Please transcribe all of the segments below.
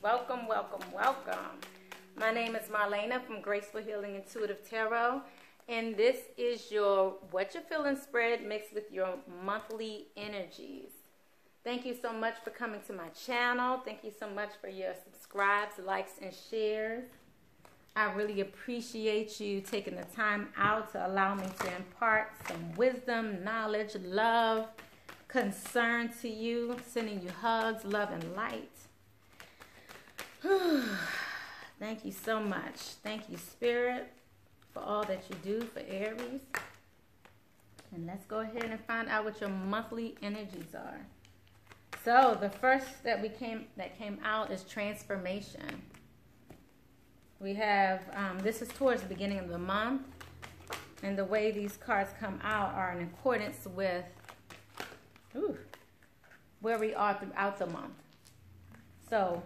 Welcome, welcome, welcome. My name is Marlena from Graceful Healing Intuitive Tarot, and this is your What You're Feeling spread mixed with your monthly energies. Thank you so much for coming to my channel. Thank you so much for your subscribes, likes, and shares. I really appreciate you taking the time out to allow me to impart some wisdom, knowledge, love, concern to you, sending you hugs, love, and light. Thank you so much. Thank you, Spirit, for all that you do for Aries. And let's go ahead and find out what your monthly energies are. So the first that came out is transformation. We have, this is towards the beginning of the month. And the way these cards come out are in accordance with where we are throughout the month. So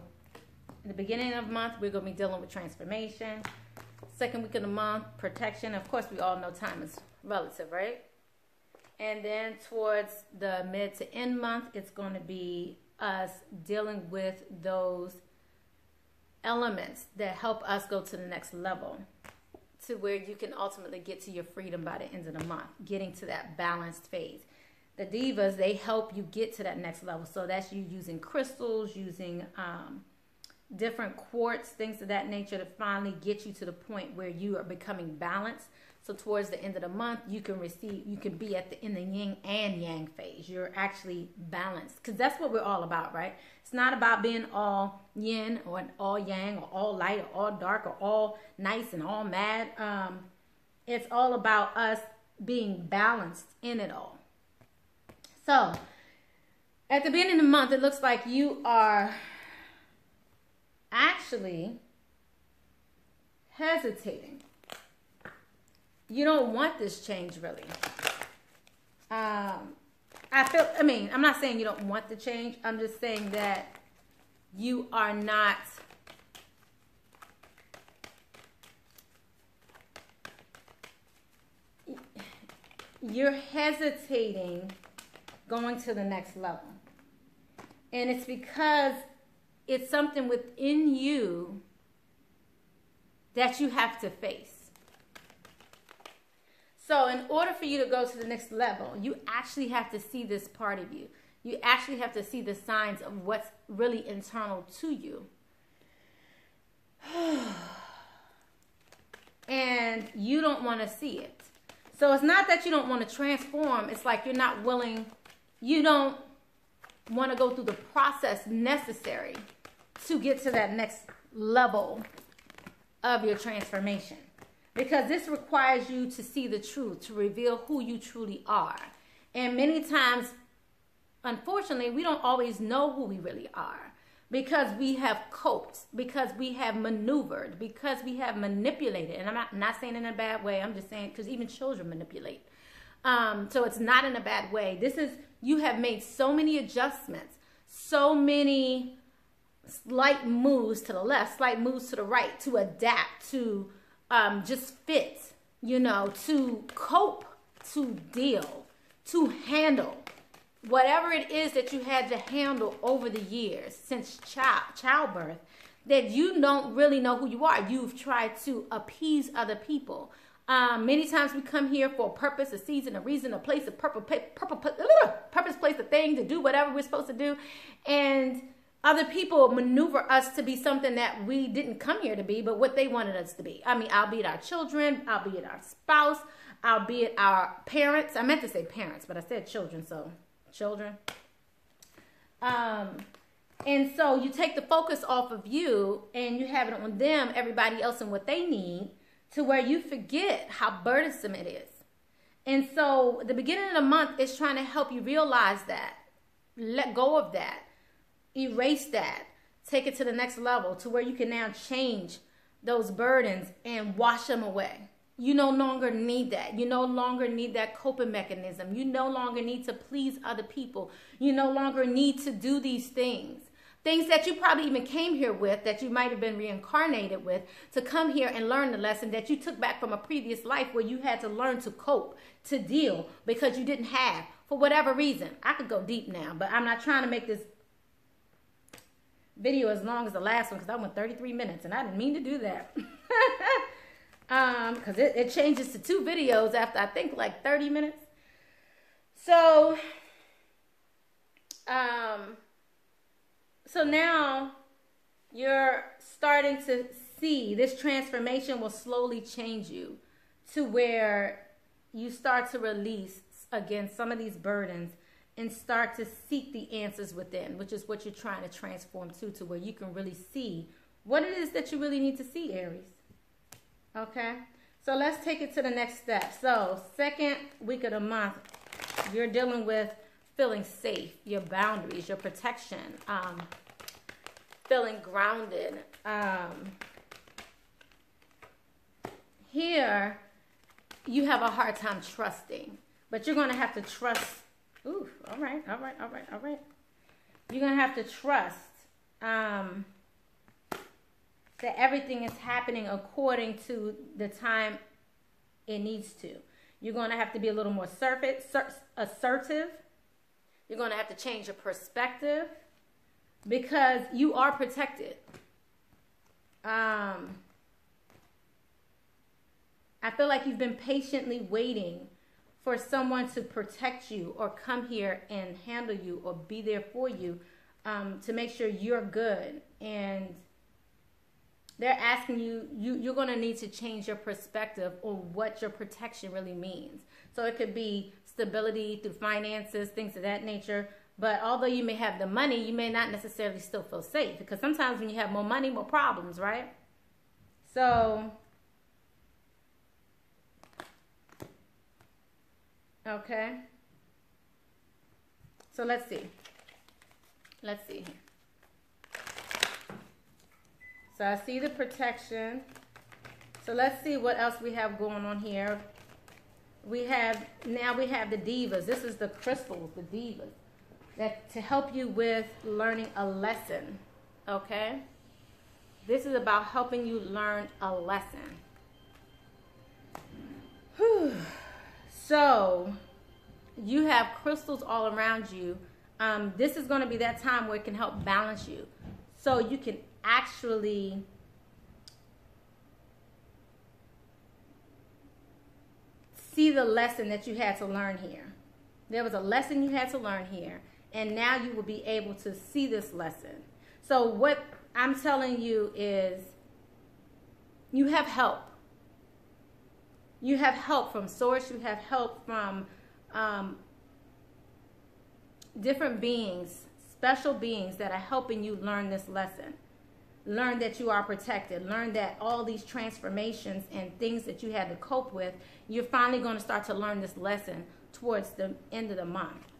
in the beginning of the month, we're going to be dealing with transformation. Second week of the month, protection. Of course, we all know time is relative, right? And then towards the mid to end month, it's going to be us dealing with those elements that help us go to the next level, to where you can ultimately get to your freedom by the end of the month, getting to that balanced phase. The divas, they help you get to that next level. So that's you using crystals, using different quartz, things of that nature, to finally get you to the point where you are becoming balanced. So towards the end of the month, you can be in the yin and yang phase. You're actually balanced, because that's what we're all about, right? It's not about being all yin or all yang or all light or all dark or all nice and all mad. It's all about us being balanced in it all. So at the beginning of the month, it looks like you are actually hesitating. You don't want this change, really. I'm not saying you don't want the change. I'm just saying that you are not you're hesitating going to the next level. And it's because it's something within you that you have to face. So in order for you to go to the next level, you actually have to see this part of you. You actually have to see the signs of what's really internal to you. And you don't want to see it. So it's not that you don't want to transform. It's like you're not willing. You don't want to go through the process necessary to get to that next level of your transformation. Because this requires you to see the truth, to reveal who you truly are. And many times, unfortunately, we don't always know who we really are, because we have coped, because we have maneuvered, because we have manipulated. And I'm not saying in a bad way. I'm just saying because even children manipulate. So it's not in a bad way. You have made so many adjustments, so many slight moves to the left, slight moves to the right, to adapt, to just fit, to cope, to deal, to handle whatever it is that you had to handle over the years since childbirth, that you don't really know who you are. You've tried to appease other people. Many times we come here for a purpose, a season, a reason, a place, a purpose, place, a thing, to do whatever we're supposed to do. And other people maneuver us to be something that we didn't come here to be, but what they wanted us to be. I mean, albeit our children, albeit our spouse, albeit our parents. I meant to say parents, but I said children, so children. And so you take the focus off of you and you have it on them, everybody else, and what they need, to where you forget how burdensome it is. And so the beginning of the month is trying to help you realize that. Let go of that. Erase that. Take it to the next level, to where you can now change those burdens and wash them away. You no longer need that. You no longer need that coping mechanism. You no longer need to please other people. You no longer need to do these things. Things that you probably even came here with, that you might have been reincarnated with, to come here and learn the lesson that you took back from a previous life where you had to learn to cope, to deal, because you didn't have, for whatever reason. I could go deep now, but I'm not trying to make this video as long as the last one because I went 33 minutes and I didn't mean to do that. Because it changes to 2 videos after I think like 30 minutes. So, so now you're starting to see this transformation will slowly change you to where you start to release, again, some of these burdens and start to seek the answers within, which is what you're trying to transform to where you can really see what it is that you really need to see, Aries. Okay, so let's take it to the next step. So 2nd week of the month, you're dealing with feeling safe, your boundaries, your protection, feeling grounded. Here, you have a hard time trusting, but you're going to have to trust. Ooh, all right. You're going to have to trust that everything is happening according to the it needs to. You're going to have to be a little more assertive. You're going to have to change your perspective because you are protected. I feel like you've been patiently waiting for someone to protect you or come here and handle you or be there for you to make sure you're good. And they're asking you, you're going to need to change your perspective on what your protection really means. So it could be stability through finances, things of that nature. But although you may have the money, you may not necessarily still feel safe. Because sometimes when you have more money, more problems, right? So, okay. So let's see. Let's see here. So I see the protection. So let's see what else we have going on here. Now we have the divas. This is the crystals, the divas. That to help you with learning a lesson. Okay? This is about helping you learn a lesson. Whew. So you have crystals all around you. This is going to be that time where it can help balance you. So you can actually see the lesson that you had to learn here. There was a lesson you had to learn here, and now you will be able to see this lesson. So what I'm telling you is you have help. You have help from source. You have help from different beings, special beings that are helping you learn this lesson. Learn that you are protected. Learn that all these transformations and things that you had to cope with, you're finally going to start to learn this lesson towards the end of the month.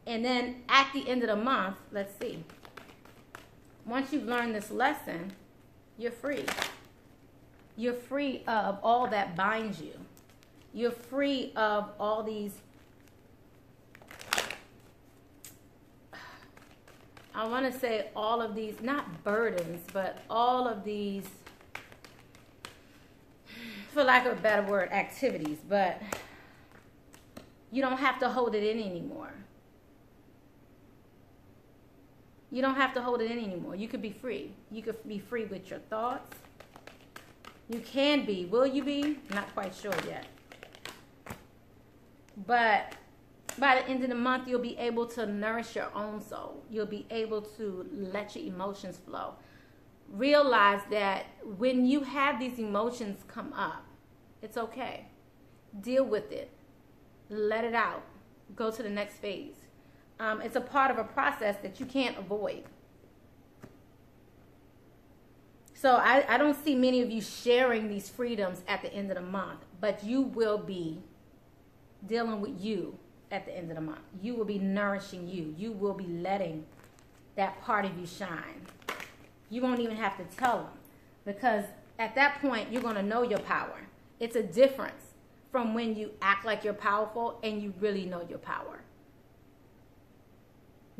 And then at the end of the month, let's see. Once you've learned this lesson, you're free. You're free of all that binds you. You're free of all these, I want to say all of these, not burdens, but all of these, for lack of a better word, activities. But you don't have to hold it in anymore. You don't have to hold it in anymore. You could be free. You could be free with your thoughts. You can be. Will you be? Not quite sure yet. But by the end of the month, you'll be able to nourish your own soul. You'll be able to let your emotions flow. Realize that when you have these emotions come up, it's okay. Deal with it. Let it out. Go to the next phase. It's a part of a process that you can't avoid. So I don't see many of you sharing these freedoms at the end of the month, but you will be dealing with you at the end of the month. You will be nourishing you. You will be letting that part of you shine. You won't even have to tell them, because at that point, you're going to know your power. It's a difference from when you act like you're powerful and you really know your power.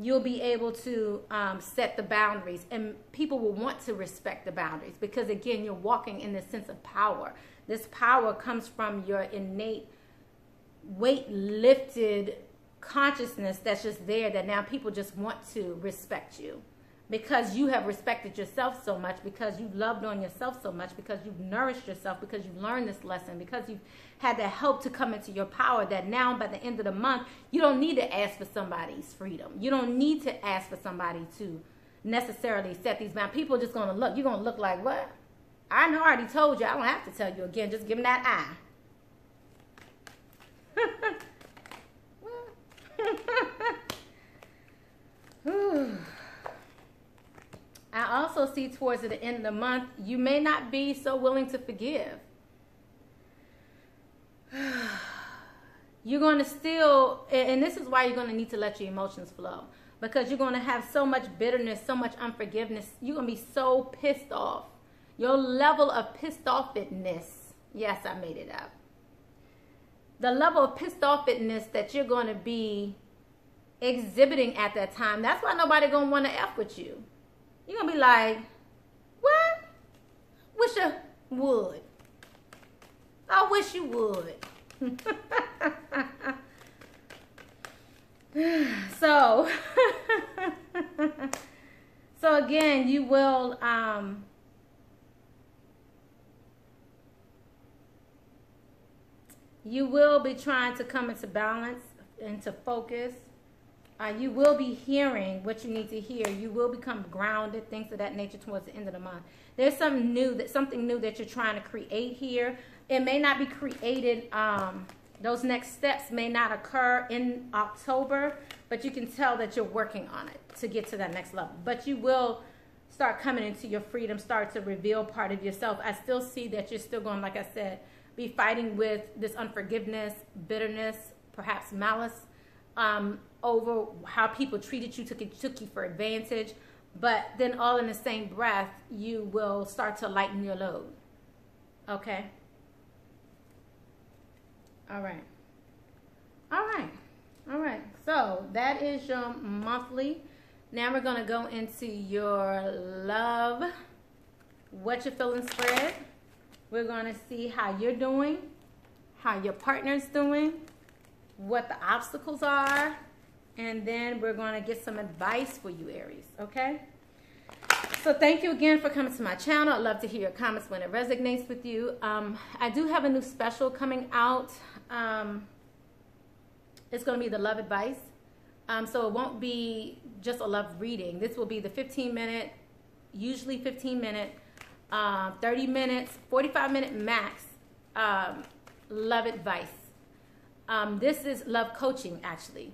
You'll be able to set the boundaries, and people will want to respect the boundaries because, again, you're walking in this sense of power. This power comes from your innate weight-lifted consciousness that's just there, that now people just want to respect you. because you have respected yourself so much, because you've loved on yourself so much, because you've nourished yourself, because you've learned this lesson, because you've had that help to come into your power, that now by the end of the month, you don't need to ask for somebody's freedom. You don't need to ask for somebody to necessarily set these boundaries. People are just going to look. You're going to look like, what? I know I already told you. I don't have to tell you again. Just give them that eye. I also see towards the end of the month, you may not be so willing to forgive. You're going to still, and this is why you're going to need to let your emotions flow, because you're going to have so much bitterness, so much unforgiveness. You're going to be so pissed off. Your level of pissed offedness, yes, I made it up. The level of pissed offedness that you're going to be exhibiting at that time, that's why nobody going to want to F with you. You're going to be like, what? Wish you would. I wish you would. So again, you will be trying to come into balance, into focus. You will be hearing what you need to hear. You will become grounded, things of that nature towards the end of the month. There's something new that you're trying to create here. It may not be created, those next steps may not occur in October, but you can tell that you're working on it to get to that next level. But you will start coming into your freedom, start to reveal part of yourself. I still see that you're still going, like I said, be fighting with this unforgiveness, bitterness, perhaps malice, over how people treated you, took you for advantage. But then all in the same breath, you will start to lighten your load. Okay? All right. All right. All right. So that is your monthly. Now we're going to go into your love, what you're feeling spread. We're going to see how you're doing, how your partner's doing, what the obstacles are, and then we're going to get some advice for you, Aries, okay? So thank you again for coming to my channel. I'd love to hear your comments when it resonates with you. I do have a new special coming out. It's going to be the love advice. So it won't be just a love reading. This will be the 15-minute, usually 15-minute, 30 minutes, 45-minute max love advice. This is love coaching, actually.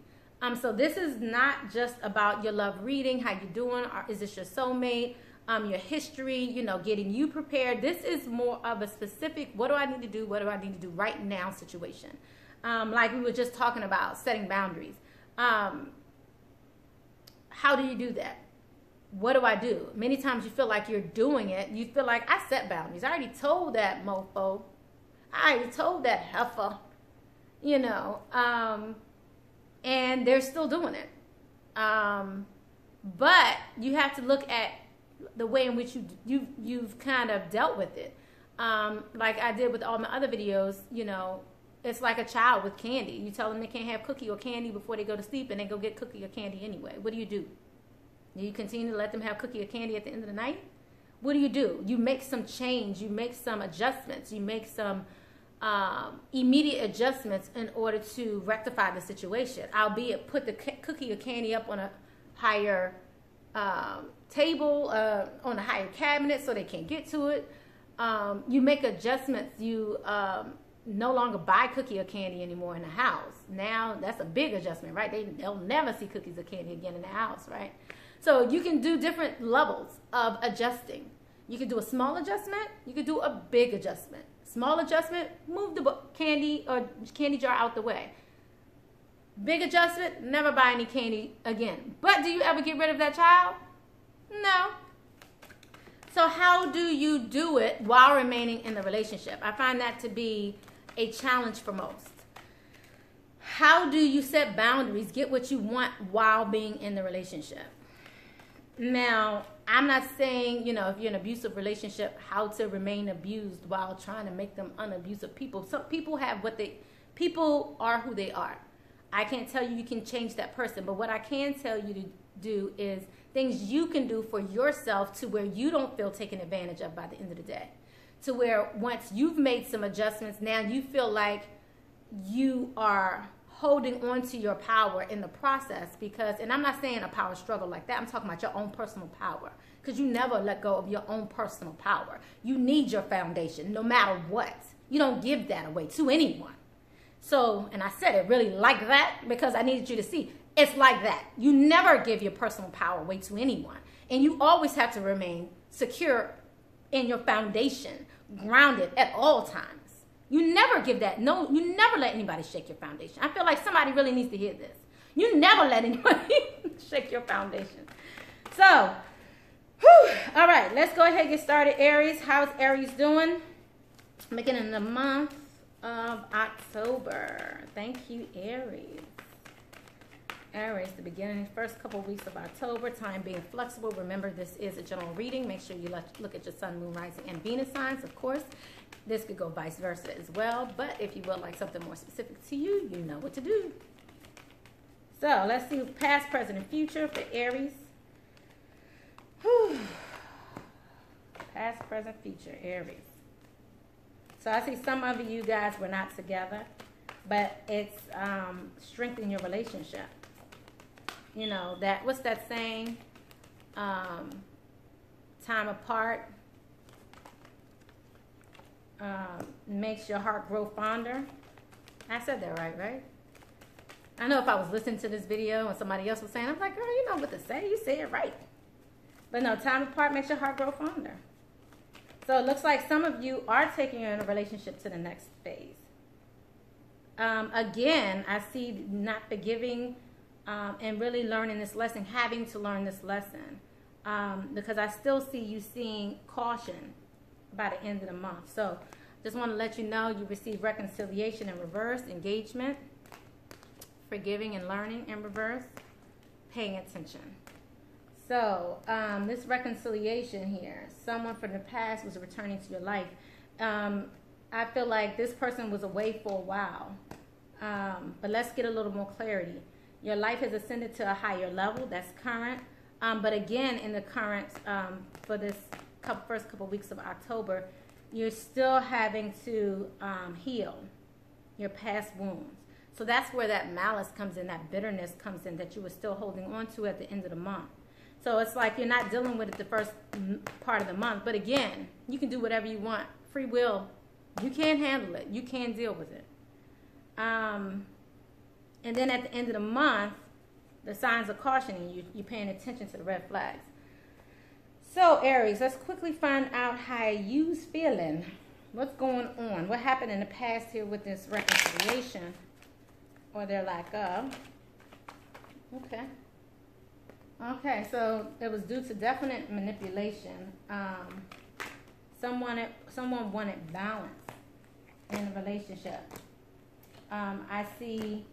So this is not just about your love reading, how you doing, or is this your soulmate, your history, you know, getting you prepared. This is more of a specific, what do I need to do, what do I need to do right now situation. Like we were just talking about, setting boundaries. How do you do that? What do I do? Many times you feel like you're doing it. You feel like, I set boundaries. I already told that mofo. I already told that heifer. You know, and they're still doing it. But you have to look at the way in which you've kind of dealt with it. Like I did with all my other videos, you know, it's like a child with candy. You tell them they can't have cookie or candy before they go to sleep, and they go get cookie or candy anyway. What do? Do you continue to let them have cookie or candy at the end of the night? What do? You make some change. You make some adjustments. You make some immediate adjustments in order to rectify the situation. Albeit put the cookie or candy up on a higher table, on a higher cabinet so they can't get to it. You make adjustments. You no longer buy cookie or candy anymore in the house. Now that's a big adjustment, right? They'll never see cookies or candy again in the house, right? So you can do different levels of adjusting. You can do a small adjustment. You can do a big adjustment. Small adjustment, move the candy or candy jar out the way. Big adjustment, never buy any candy again. But do you ever get rid of that child? No. So how do you do it while remaining in the relationship? I find that to be a challenge for most. How do you set boundaries, get what you want while being in the relationship? Now, I'm not saying, you know, if you're in an abusive relationship, how to remain abused while trying to make them unabusive people. Some people have people are who they are. I can't tell you can change that person, but what I can tell you do is things you can do for yourself to where you don't feel taken advantage of by the end of the day. To where once you've made some adjustments, now you feel like you are holding on to your power in the process. Because, and I'm not saying a power struggle like that, I'm talking about your own personal power. Because you never let go of your own personal power. You need your foundation no matter what. You don't give that away to anyone. So, and I said it really like that because I needed you to see it's like that. You never give your personal power away to anyone. And you always have to remain secure in your foundation, grounded at all times. You never give that. No, you never let anybody shake your foundation. I feel like somebody really needs to hear this. You never let anybody shake your foundation. So, all right, let's go ahead and get started. Aries, how's Aries doing? Beginning of the month of October. Thank you, Aries. Aries, the beginning, first couple of weeks of October, time being flexible. Remember, this is a general reading. Make sure you look at your sun, moon, rising, and Venus signs, of course. This could go vice versa as well. But if you would like something more specific to you, you know what to do. So let's see past, present, and future for Aries. Past, present, future, Aries. So I see some of you guys were not together, but it's strengthening your relationship. You know, that, what's that saying? Time apart makes your heart grow fonder. I said that right? I know if I was listening to this video and somebody else was saying, I'm like, girl, you know what to say. You say it right. But no, time apart makes your heart grow fonder. So it looks like some of you are taking your relationship to the next phase. Again, I see not forgiving and really learning this lesson, having to learn this lesson. Because I still see you seeing caution by the end of the month. So just want to let you know you receive reconciliation in reverse, engagement, forgiving and learning in reverse, paying attention. So this reconciliation here, someone from the past was returning to your life. I feel like this person was away for a while. But let's get a little more clarity. Your life has ascended to a higher level. That's current. But again, in the current, for this first couple weeks of October, you're still having to heal your past wounds. So that's where that malice comes in, that bitterness comes in that you were still holding on to at the end of the month. So it's like you're not dealing with it the first part of the month. But again, you can do whatever you want. Free will. You can handle it. You can deal with it. And then at the end of the month, the signs are cautioning you. You're paying attention to the red flags. So, Aries, let's quickly find out how you's feeling. What's going on? What happened in the past here with this reconciliation? Or their lack of. Okay. Okay, so it was due to definite manipulation. Someone wanted balance in the relationship. I see,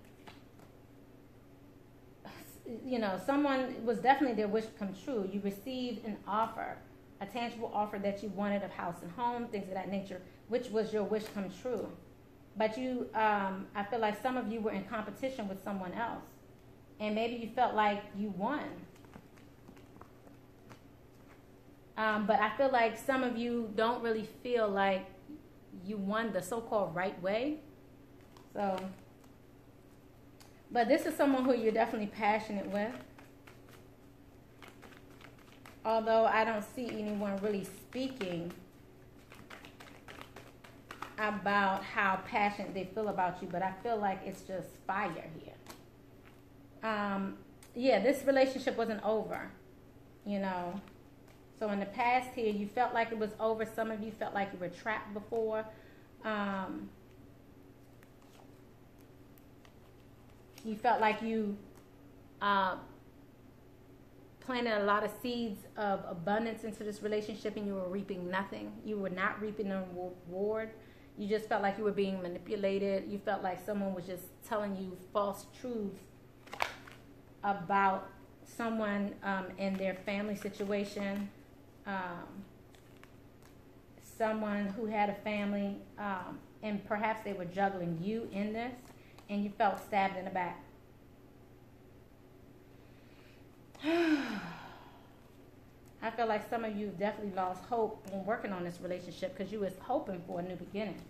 you know, someone was definitely their wish come true. You received an offer, a tangible offer that you wanted of house and home, things of that nature, which was your wish come true. But you, I feel like some of you were in competition with someone else. And maybe you felt like you won. But I feel like some of you don't really feel like you won the so-called right way. So, but this is someone who you're definitely passionate with. Although I don't see anyone really speaking about how passionate they feel about you, but I feel like it's just fire here. Yeah, this relationship wasn't over, you know. So in the past here, you felt like it was over. Some of you felt like you were trapped before. You felt like you planted a lot of seeds of abundance into this relationship and you were reaping nothing. You were not reaping a reward. You just felt like you were being manipulated. You felt like someone was just telling you false truths about someone in their family situation. Someone who had a family and perhaps they were juggling you in this and you felt stabbed in the back. I feel like some of you definitely lost hope when working on this relationship because you was hoping for a new beginning.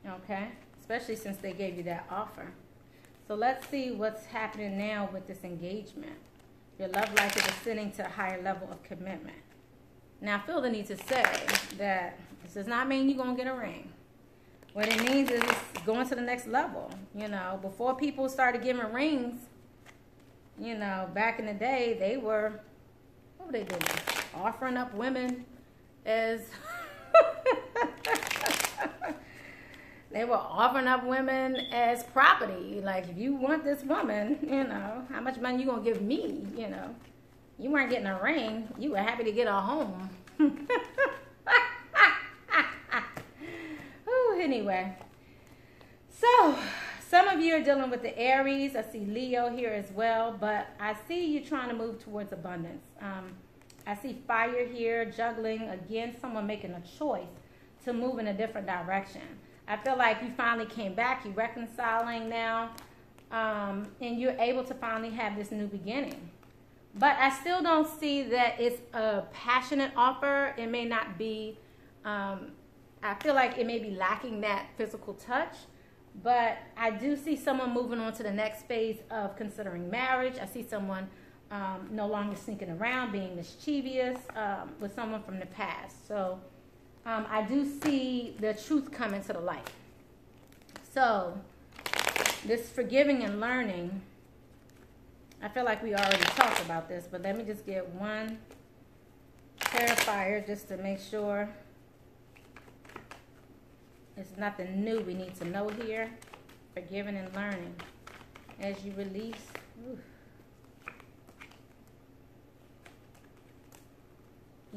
Okay? Especially since they gave you that offer. So let's see what's happening now with this engagement. Your love life is ascending to a higher level of commitment. Now, I feel the need to say that this does not mean you're going to get a ring. What it means is it's going to the next level. You know, before people started giving rings, you know, back in the day, they were, what were they doing? Offering up women as... They were offering up women as property. Like, if you want this woman, you know, how much money you going to give me, you know? You weren't getting a ring. You were happy to get a home. Ooh, anyway. So, some of you are dealing with the Aries. I see Leo here as well. But I see you trying to move towards abundance. I see fire here, juggling. Again, someone making a choice to move in a different direction. I feel like you finally came back, you're reconciling now, and you're able to finally have this new beginning. But I still don't see that it's a passionate offer. It may not be, I feel like it may be lacking that physical touch, but I do see someone moving on to the next phase of considering marriage. I see someone no longer sneaking around, being mischievous with someone from the past. So I do see the truth coming to the light. So, this forgiving and learning, I feel like we already talked about this, but let me just get one clarifier just to make sure it's nothing new we need to know here. Forgiving and learning. As you release, oof.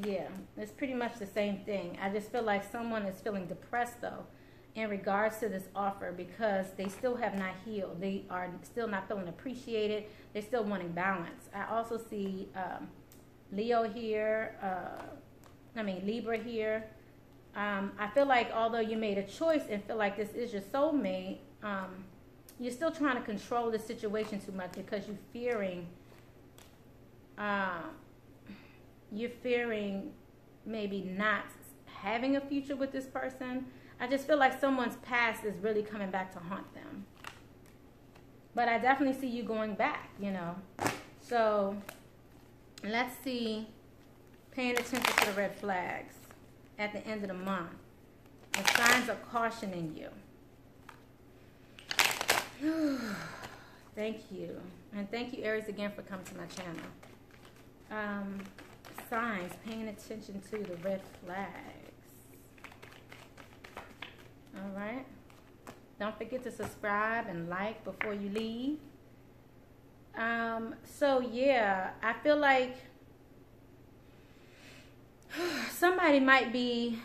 Yeah, it's pretty much the same thing. I just feel like someone is feeling depressed, though, in regards to this offer because they still have not healed. They are still not feeling appreciated. They're still wanting balance. I also see Leo here, Libra here. I feel like although you made a choice and feel like this is your soulmate, you're still trying to control the situation too much because you're fearing maybe not having a future with this person. I just feel like someone's past is really coming back to haunt them. But I definitely see you going back, you know. So let's see, paying attention to the red flags at the end of the month. The signs of caution in you. Thank you. And thank you, Aries, again for coming to my channel. Signs, paying attention to the red flags. All right. Don't forget to subscribe and like before you leave. So yeah, I feel like somebody might be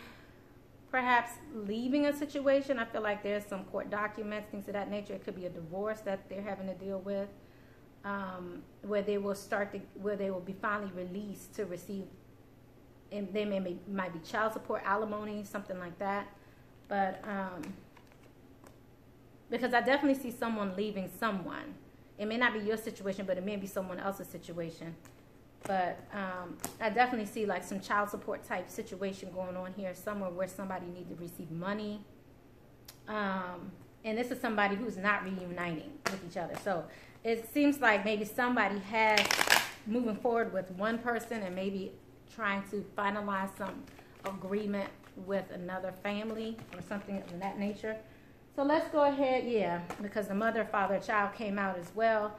perhaps leaving a situation. I feel like there's some court documents, things of that nature. It could be a divorce that they're having to deal with. Where they will be finally released to receive, and they might be child support, alimony, something like that. But because I definitely see someone leaving someone. It may not be your situation, but it may be someone else's situation. But I definitely see like some child support type situation going on here, somewhere where somebody needs to receive money. And this is somebody who's not reuniting with each other. So it seems like maybe somebody has moving forward with one person and maybe trying to finalize some agreement with another family or something of that nature. So let's go ahead, yeah, because the mother, father, child came out as well,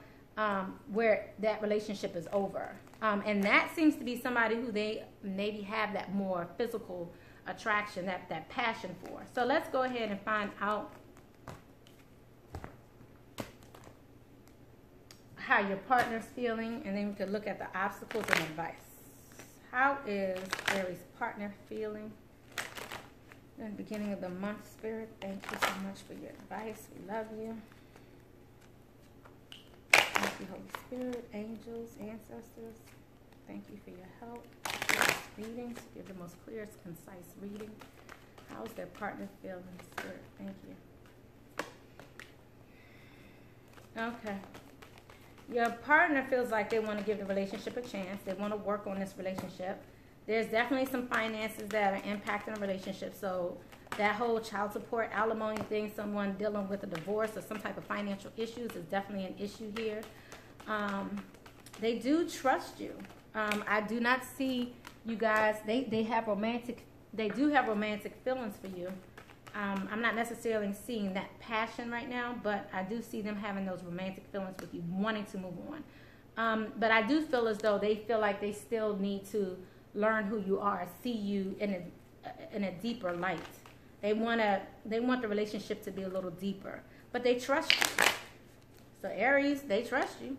where that relationship is over. And that seems to be somebody who they maybe have that more physical attraction, that passion for. So let's go ahead and find out how your partner's feeling, and then we could look at the obstacles and advice. How is Aries' partner feeling in the beginning of the month, Spirit? Thank you so much for your advice. We love you. Thank you, Holy Spirit, angels, ancestors. Thank you for your help. Give us readings. Give the most clearest, concise reading. How is their partner feeling, Spirit? Thank you. Okay. Your partner feels like they want to give the relationship a chance. They want to work on this relationship. There's definitely some finances that are impacting the relationship. So that whole child support, alimony thing, someone dealing with a divorce or some type of financial issues is definitely an issue here. They do trust you. I do not see you guys, they do have romantic feelings for you. I'm not necessarily seeing that passion right now, but I do see them having those romantic feelings with you, wanting to move on. But I do feel as though they feel like they still need to learn who you are, see you in a deeper light. They want the relationship to be a little deeper, but they trust you. So Aries, they trust you.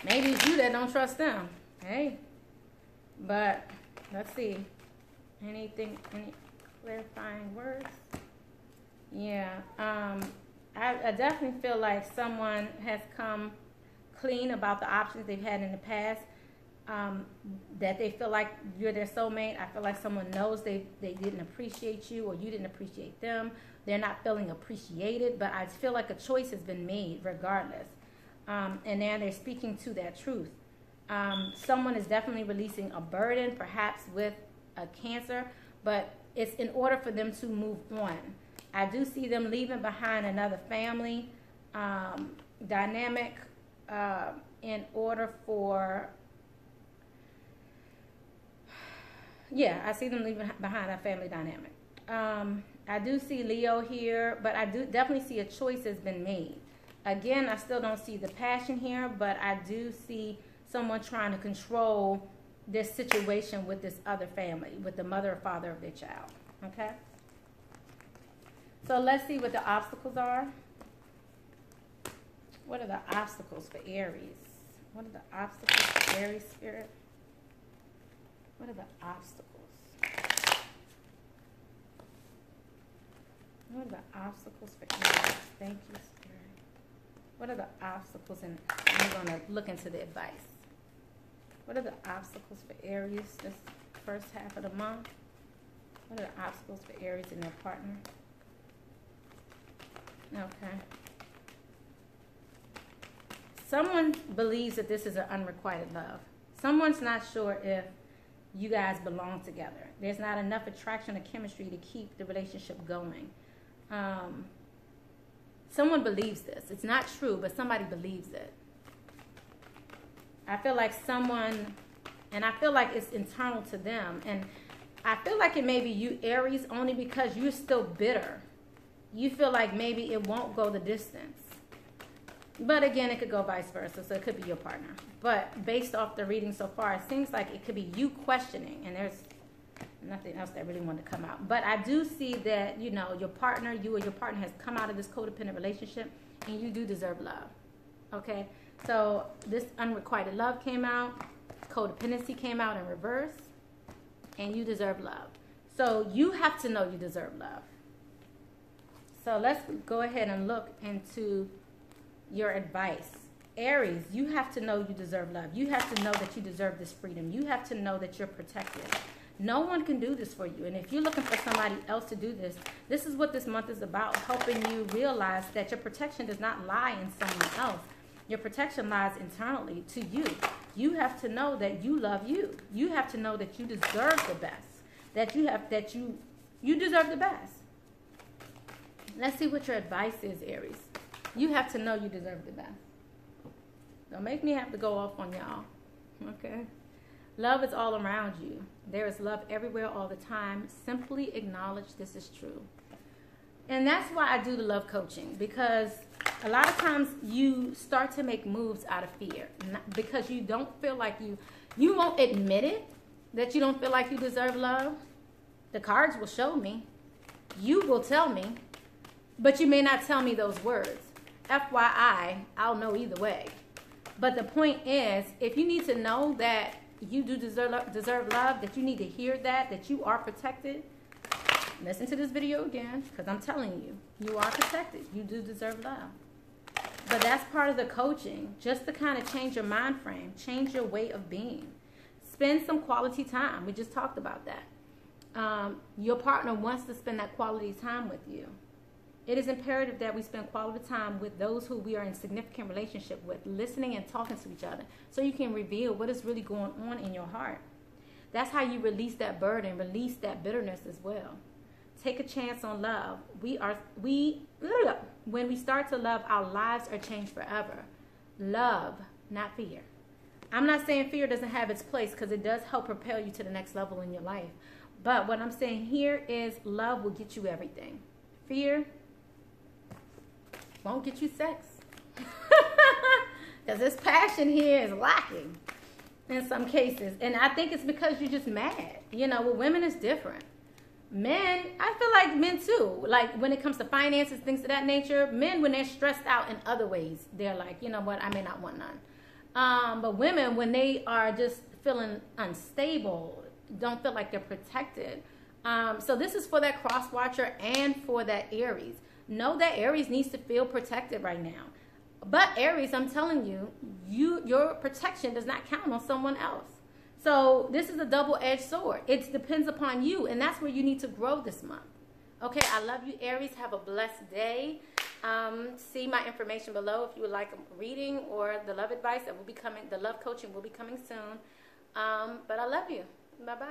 Maybe it's you that don't trust them. Hey, but let's see. Any clarifying words? Yeah, I definitely feel like someone has come clean about the options they've had in the past, that they feel like you're their soulmate. I feel like someone knows they didn't appreciate you or you didn't appreciate them. They're not feeling appreciated, but I feel like a choice has been made regardless. And now they're speaking to that truth. Someone is definitely releasing a burden, perhaps with a Cancer, but it's in order for them to move on. I do see them leaving behind another family dynamic in order for, yeah, I see them leaving behind a family dynamic. I do see Leo here, but I do definitely see a choice has been made. Again, I still don't see the passion here, but I do see someone trying to control this situation with this other family, with the mother or father of their child. Okay? So let's see what the obstacles are. What are the obstacles for Aries? What are the obstacles for Aries spirit? What are the obstacles? What are the obstacles for Aries? Thank you, Spirit. What are the obstacles? And I'm going to look into the advice. What are the obstacles for Aries this first half of the month? What are the obstacles for Aries and their partner? Okay. Someone believes that this is an unrequited love. Someone's not sure if you guys belong together. There's not enough attraction or chemistry to keep the relationship going. Someone believes this. It's not true, but somebody believes it. I feel like someone, and I feel like it's internal to them. And I feel like it may be you, Aries, only because you're still bitter. You feel like maybe it won't go the distance. But again, it could go vice versa, so it could be your partner. But based off the reading so far, it seems like it could be you questioning, and there's nothing else that really wanted to come out. But I do see that, you know, your partner, you or your partner has come out of this codependent relationship, and you do deserve love. Okay? So this unrequited love came out, codependency came out in reverse, and you deserve love. So you have to know you deserve love. So let's go ahead and look into your advice. Aries, you have to know you deserve love. You have to know that you deserve this freedom. You have to know that you're protected. No one can do this for you. And if you're looking for somebody else to do this, this is what this month is about, helping you realize that your protection does not lie in someone else. Your protection lies internally to you. You have to know that you love you. You have to know that you deserve the best. That you deserve the best. Let's see what your advice is, Aries. You have to know you deserve the best. Don't make me have to go off on y'all. Okay? Love is all around you. There is love everywhere all the time. Simply acknowledge this is true. And that's why I do the love coaching, because a lot of times you start to make moves out of fear because you don't feel like you won't admit it, that you don't feel like you deserve love. The cards will show me. You will tell me, but you may not tell me those words. FYI, I'll know either way. But the point is, if you need to know that you do deserve love, that you need to hear that you are protected, listen to this video again, because I'm telling you, you are protected. You do deserve love. But that's part of the coaching, just to kind of change your mind frame, change your way of being. Spend some quality time. We just talked about that. Your partner wants to spend that quality time with you. It is imperative that we spend quality time with those who we are in significant relationship with, listening and talking to each other, so you can reveal what is really going on in your heart. That's how you release that burden, release that bitterness as well. Take a chance on love. When we start to love, our lives are changed forever. Love, not fear. I'm not saying fear doesn't have its place, because it does help propel you to the next level in your life. But what I'm saying here is love will get you everything. Fear won't get you sex. Because this passion here is lacking in some cases. And I think it's because you're just mad. You know, with women it's different. Men, I feel like men too. Like when it comes to finances, things of that nature, men, when they're stressed out in other ways, they're like, you know what, I may not want none. But women, when they are just feeling unstable, don't feel like they're protected. So this is for that cross watcher and for that Aries. Know that Aries needs to feel protected right now. But Aries, I'm telling you, your protection does not count on someone else. So this is a double-edged sword. It depends upon you, and that's where you need to grow this month. Okay, I love you, Aries. Have a blessed day. See my information below if you would like a reading or the love advice that will be coming. The love coaching will be coming soon. But I love you. Bye-bye.